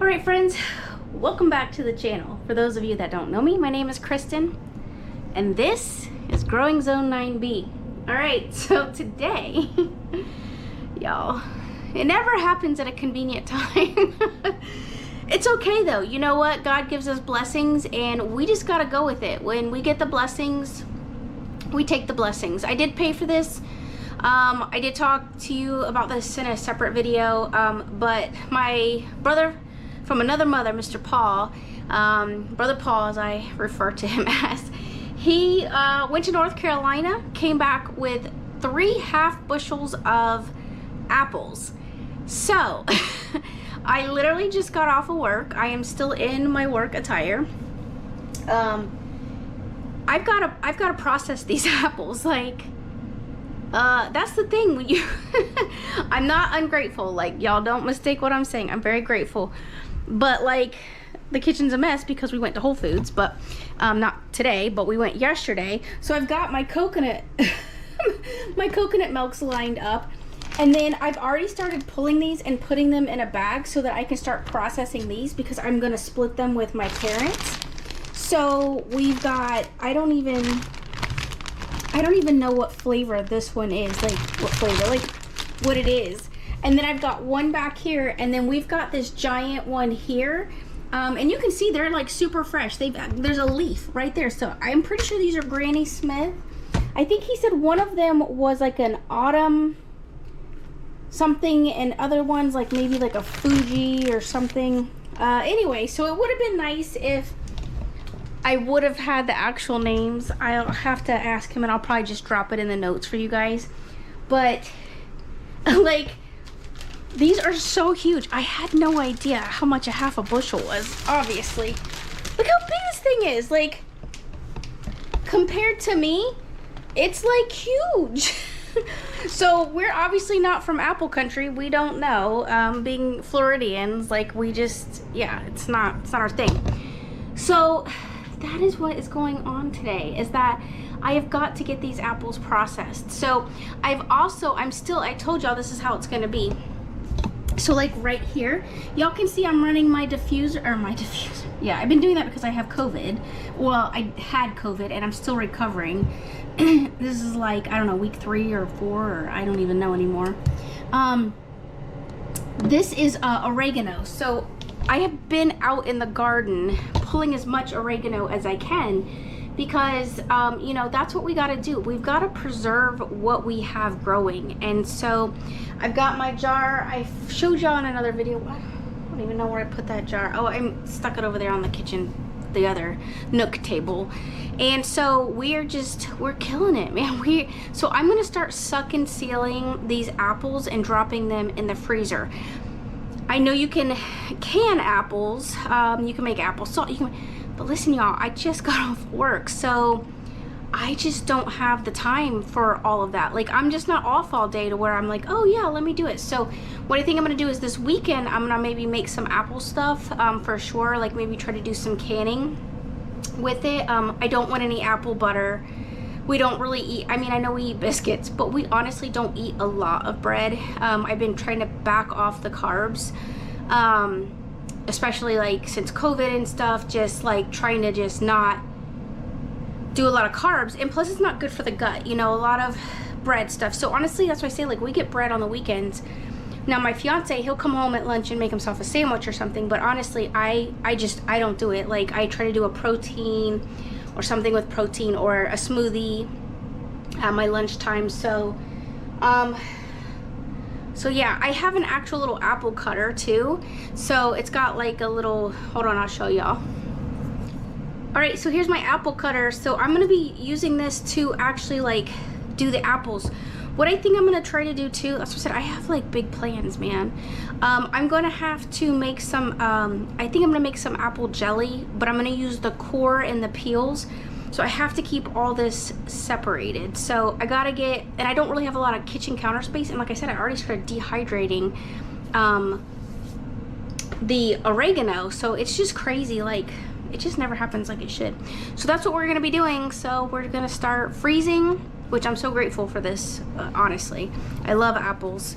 Alright friends, welcome back to the channel. For those of you that don't know me, my name is Kristen, and this is Growing Zone 9B. Alright, so today, y'all, it never happens at a convenient time. It's okay though, you know what? God gives us blessings and we just gotta go with it. When we get the blessings, we take the blessings. I did pay for this. I did talk to you about this in a separate video, but my brother from another mother, Mr. Paul, Brother Paul as I refer to him as, he went to North Carolina, came back with 3 half bushels of apples. So I literally just got off of work. I am still in my work attire. I've got to process these apples. Like, that's the thing when you I'm not ungrateful, like, y'all don't mistake what I'm saying. I'm very grateful, but like, the kitchen's a mess because we went to Whole Foods, but not today, but we went yesterday. So I've got my coconut my coconut milks lined up, and then I've already started pulling these and putting them in a bag so that I can start processing these, because I'm gonna split them with my parents. So we've got, I don't even know what flavor this one is, like what flavor, like what it is. And then I've got one back here, and then we've got this giant one here. And you can see they're like super fresh. There's a leaf right there. So I'm pretty sure these are Granny Smith. I think he said one of them was like an autumn something, and other ones like maybe like a Fuji or something. Anyway, so it would have been nice if I would have had the actual names. I'll have to ask him, and I'll probably just drop it in the notes for you guys. But like, these are so huge. I had no idea how much a half a bushel was, obviously. Look how big this thing is. Like, compared to me, it's like huge. So we're obviously not from apple country. We don't know. Being Floridians, like, we just, yeah, it's not our thing. So that is what is going on today, is that I have got to get these apples processed. So I told y'all this is how it's gonna be. So like right here, y'all can see I'm running my diffuser. Yeah, I've been doing that because I have COVID. Well, I had COVID and I'm still recovering. This is like, I don't know, week 3 or 4, or I don't even know anymore. This is oregano. So I have been out in the garden pulling as much oregano as I can, because you know, that's what we got to do. We've got to preserve what we have growing. And so I've got my jar. I showed y'all in another video. I don't even know where I put that jar. Oh, I stuck it over there on the kitchen, the other nook table. And so we're killing it, man. So I'm gonna start sucking sealing these apples and dropping them in the freezer. I know you can can apples, you can make apple salt, but listen y'all, I just got off work, so I just don't have the time for all of that. Like, I'm just not off all day to where I'm like, oh yeah, let me do it. So what I think I'm gonna do is this weekend, I'm gonna maybe make some apple stuff, for sure, like maybe try to do some canning with it. I don't want any apple butter. We don't really eat, I mean, I know we eat biscuits, but we honestly don't eat a lot of bread. I've been trying to back off the carbs, especially like since COVID and stuff, just like trying to just not do a lot of carbs. And plus it's not good for the gut, you know, a lot of bread stuff. So honestly, that's why I say, like, we get bread on the weekends. Now my fiance, he'll come home at lunch and make himself a sandwich or something, but honestly, I don't do it. Like, I try to do a protein or something with protein, or a smoothie at my lunchtime. So so yeah, I have an actual little apple cutter too. So it's got like a little, hold on, I'll show y'all. All right, so here's my apple cutter. So I'm gonna be using this to actually like do the apples. What I think I'm gonna try to do too, as I said, I have like big plans, man. I'm gonna have to make some, I think I'm gonna make some apple jelly, but I'm gonna use the core and the peels. So I have to keep all this separated. So I gotta get, and I don't really have a lot of kitchen counter space. And like I said, I already started dehydrating the oregano. So it's just crazy, like, it just never happens like it should. So that's what we're gonna be doing. So we're gonna start freezing, which I'm so grateful for this, honestly. I love apples.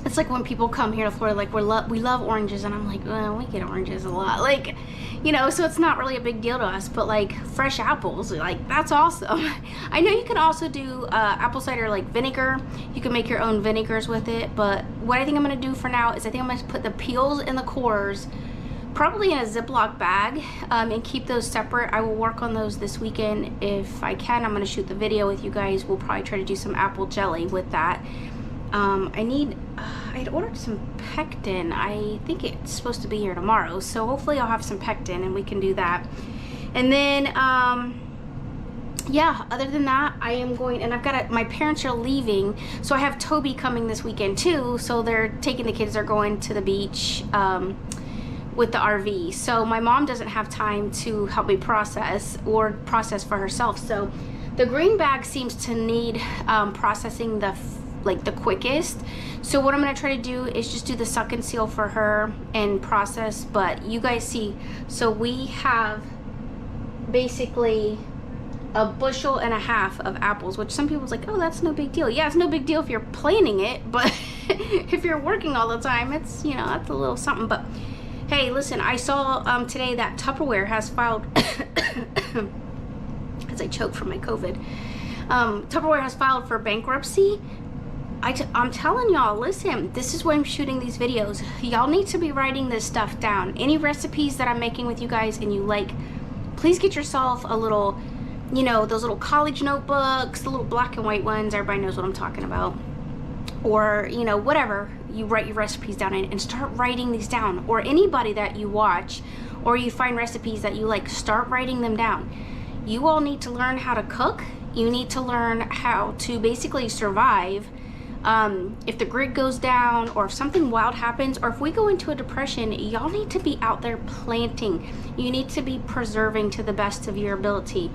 It's like when people come here to Florida, like we love oranges, and I'm like, well, we get oranges a lot, like, you know, so it's not really a big deal to us. But like fresh apples, like that's awesome. I know you can also do apple cider like vinegar. You can make your own vinegars with it. But what I think I'm gonna do for now is I think I'm gonna put the peels and the cores probably in a Ziploc bag and keep those separate. I will work on those this weekend if I can. I'm gonna shoot the video with you guys. We'll probably try to do some apple jelly with that. I'd ordered some pectin. I think it's supposed to be here tomorrow, so hopefully I'll have some pectin and we can do that. And then yeah, other than that, I am going, and I've got my parents are leaving, so I have Toby coming this weekend too, so they're taking the kids, they're going to the beach with the RV. So my mom doesn't have time to help me process or process for herself, so the green bag seems to need processing the quickest. So what I'm gonna try to do is just do the suck and seal for her and process. But you guys see, so we have basically a bushel and a half of apples, which some people's like, oh, that's no big deal. Yeah, it's no big deal if you're planning it, but if you're working all the time, it's, you know, that's a little something. But hey, listen, I saw today that Tupperware has filed as I choke from my COVID, Tupperware has filed for bankruptcy. I'm telling y'all, listen, this is why I'm shooting these videos. Y'all need to be writing this stuff down. Any recipes that I'm making with you guys and you like, please get yourself a little, you know, those little college notebooks, the little black and white ones. Everybody knows what I'm talking about. Or, you know, whatever, you write your recipes down in and start writing these down. Or anybody that you watch or you find recipes that you like, start writing them down. You all need to learn how to cook. You need to learn how to basically survive. If the grid goes down, or if something wild happens, or if we go into a depression, y'all need to be out there planting. You need to be preserving to the best of your ability.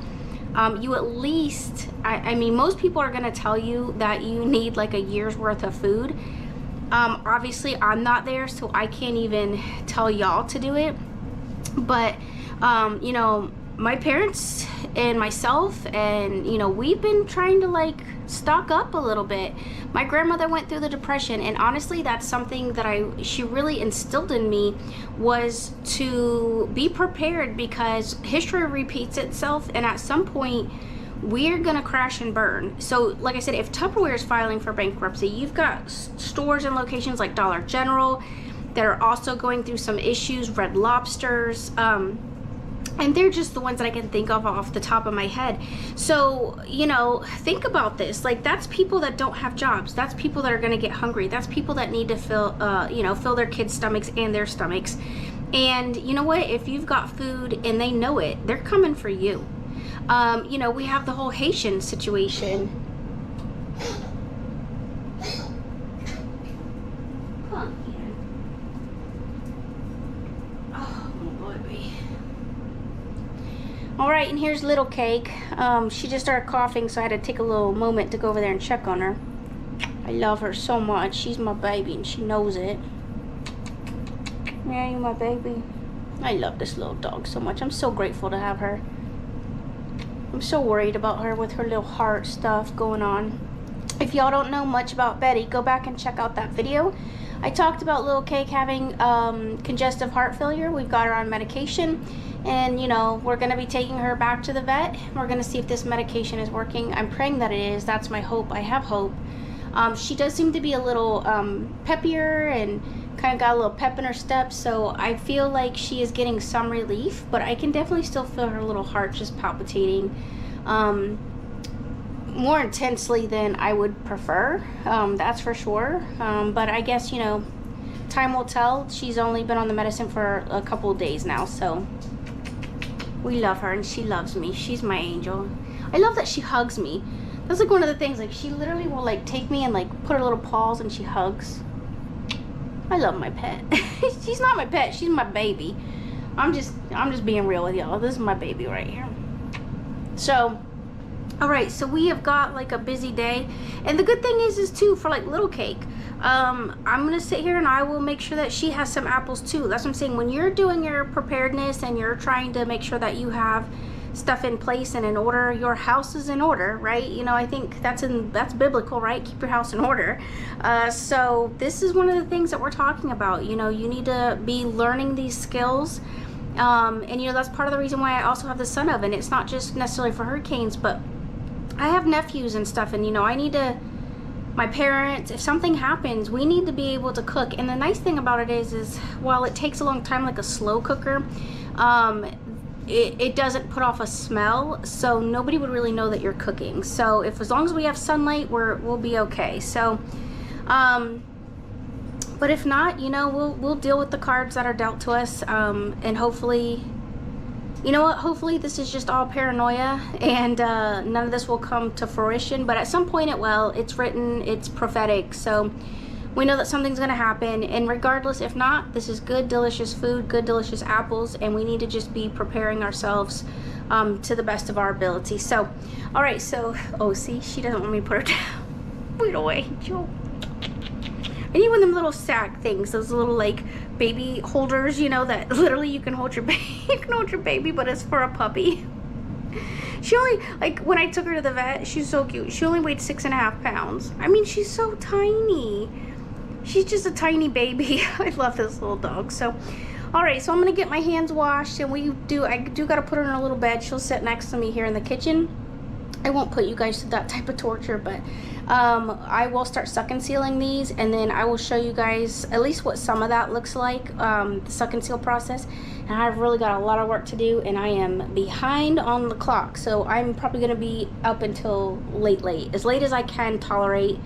You at least, I mean, most people are going to tell you that you need like a year's worth of food. Obviously, I'm not there, so I can't even tell y'all to do it. But, you know, my parents and myself and, you know, we've been trying to like stock up a little bit. My grandmother went through the depression, and honestly, that's something that she really instilled in me, was to be prepared, because history repeats itself, and at some point we're gonna crash and burn. So like I said, if Tupperware is filing for bankruptcy, you've got stores and locations like Dollar General that are also going through some issues, Red Lobsters, and they're just the ones that I can think of off the top of my head. So, you know, think about this. Like, that's people that don't have jobs. That's people that are going to get hungry. That's people that need to fill their kids' stomachs and their stomachs. And you know what? If you've got food and they know it, they're coming for you. You know, we have the whole Haitian situation. Come on, Ian. Oh, my baby. All right, and here's Little Cake. She just started coughing, so I had to take a little moment to go over there and check on her. I love her so much. She's my baby, and she knows it. Yeah, you my baby. I love this little dog so much. I'm so grateful to have her. I'm so worried about her with her little heart stuff going on. If y'all don't know much about Betty, go back and check out that video. I talked about Little Cake having congestive heart failure. We've got her on medication. And, you know, we're going to be taking her back to the vet. We're going to see if this medication is working. I'm praying that it is. That's my hope. I have hope. She does seem to be a little peppier and kind of got a little pep in her step. So I feel like she is getting some relief. But I can definitely still feel her little heart just palpitating more intensely than I would prefer. That's for sure. But I guess, you know, time will tell. She's only been on the medicine for a couple of days now. So we love her, and she loves me. She's my angel. I love that she hugs me. That's like one of the things, like she literally will like take me and like put her little paws and she hugs. I love my pet. She's not my pet, she's my baby. I'm just being real with y'all. This is my baby right here. So, all right, so we have got like a busy day. And the good thing is too, for like Little Cake, I'm gonna sit here and I will make sure that she has some apples too. That's what I'm saying. When you're doing your preparedness and you're trying to make sure that you have stuff in place and in order. Your house is in order, right? You know, I think that's biblical, right? Keep your house in order. So this is one of the things that we're talking about. You know, you need to be learning these skills. And you know, that's part of the reason why I also have the sun oven. It's not just necessarily for hurricanes, but I have nephews and stuff, and you know, my parents, if something happens, we need to be able to cook. And the nice thing about it is while it takes a long time, like a slow cooker, it doesn't put off a smell, so nobody would really know that you're cooking. So as long as we have sunlight, we'll be okay. So but if not, you know, we'll deal with the cards that are dealt to us, and hopefully, you know what, hopefully this is just all paranoia and none of this will come to fruition, but at some point it will. It's written, it's prophetic, so we know that something's going to happen, and regardless, if not, this is good, delicious food, good, delicious apples, and we need to just be preparing ourselves to the best of our ability. So, all right, so, oh, see, she doesn't want me to put her down. Wait away, Joe. I need one of them little sack things, those little like baby holders, you know, that literally you can hold your baby, but it's for a puppy. She only, like, when I took her to the vet, she's so cute. She only weighed 6.5 pounds. I mean, she's so tiny. She's just a tiny baby. I love this little dog. So, all right, so I'm gonna get my hands washed, and I do gotta put her in a little bed. She'll sit next to me here in the kitchen. I won't put you guys to that type of torture, but I will start suck and sealing these, and then I will show you guys at least what some of that looks like, the suck and seal process. And I've really got a lot of work to do, and I am behind on the clock, so I'm probably going to be up until late, as late as I can tolerate,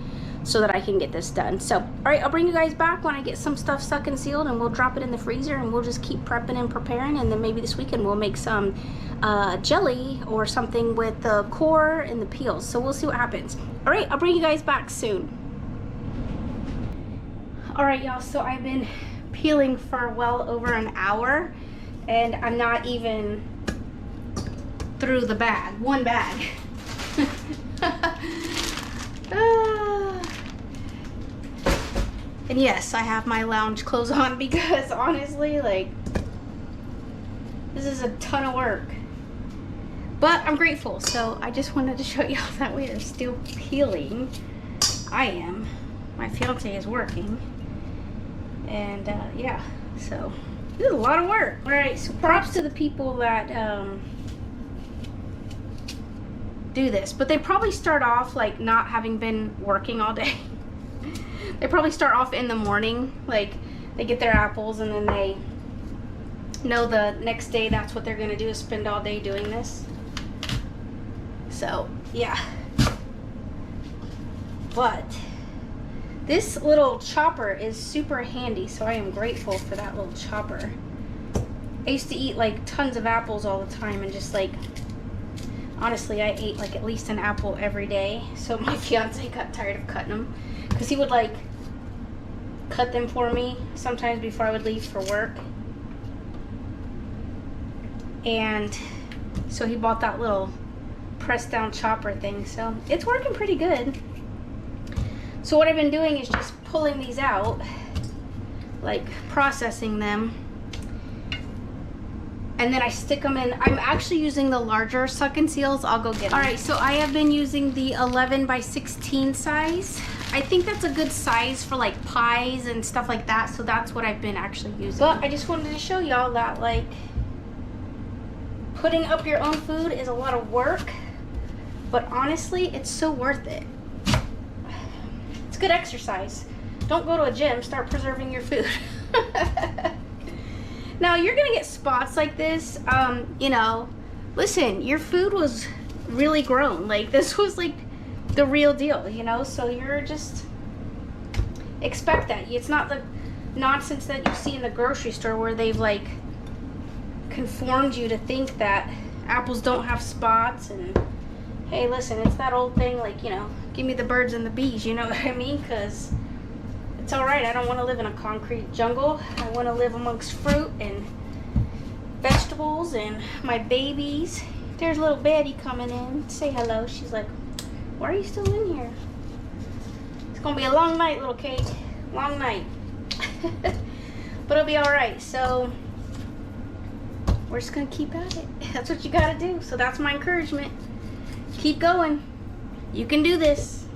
so that I can get this done. So, all right, I'll bring you guys back when I get some stuff suck and sealed, and we'll drop it in the freezer, and we'll just keep prepping and preparing, and then maybe this weekend we'll make some jelly or something with the core and the peels. So we'll see what happens. All right, I'll bring you guys back soon. All right, y'all, so I've been peeling for well over an hour, and I'm not even through the bag, one bag. And yes, I have my lounge clothes on because honestly, like, this is a ton of work. But I'm grateful, so I just wanted to show y'all that we are still peeling. I am. My fiance is working. And yeah, so this is a lot of work. All right, so props to the people that do this, but they probably start off like not having been working all day. They probably start off in the morning, like they get their apples and then they know the next day that's what they're gonna do, is spend all day doing this. So yeah, but this little chopper is super handy, so I am grateful for that little chopper. I used to eat like tons of apples all the time, and just like, honestly, I ate like at least an apple every day. So my fiance got tired of cutting them, because he would like cut them for me sometimes before I would leave for work. And so he bought that little press down chopper thing, so it's working pretty good. So what I've been doing is just pulling these out, like processing them, and then I stick them in. I'm actually using the larger suck and seals. I'll go get them. All right, so I have been using the 11 by 16 size. I think that's a good size for like pies and stuff like that, so that's what I've been actually using. But I just wanted to show y'all that like putting up your own food is a lot of work, but honestly, it's so worth it. It's good exercise. Don't go to a gym, start preserving your food. Now, you're gonna get spots like this, you know, listen, your food was really grown. Like, this was like the real deal, you know, so you're just, expect that. It's not the nonsense that you see in the grocery store where they've like conformed you to think that apples don't have spots. And hey, listen, it's that old thing, like, you know, give me the birds and the bees, you know what I mean? Because it's all right. I don't want to live in a concrete jungle. I want to live amongst fruit and vegetables and my babies. There's little Betty coming in. Say hello. She's like, why are you still in here? It's going to be a long night, little Kate. Long night. But it'll be all right. So we're just gonna keep at it. That's what you gotta do. So that's my encouragement. Keep going. You can do this.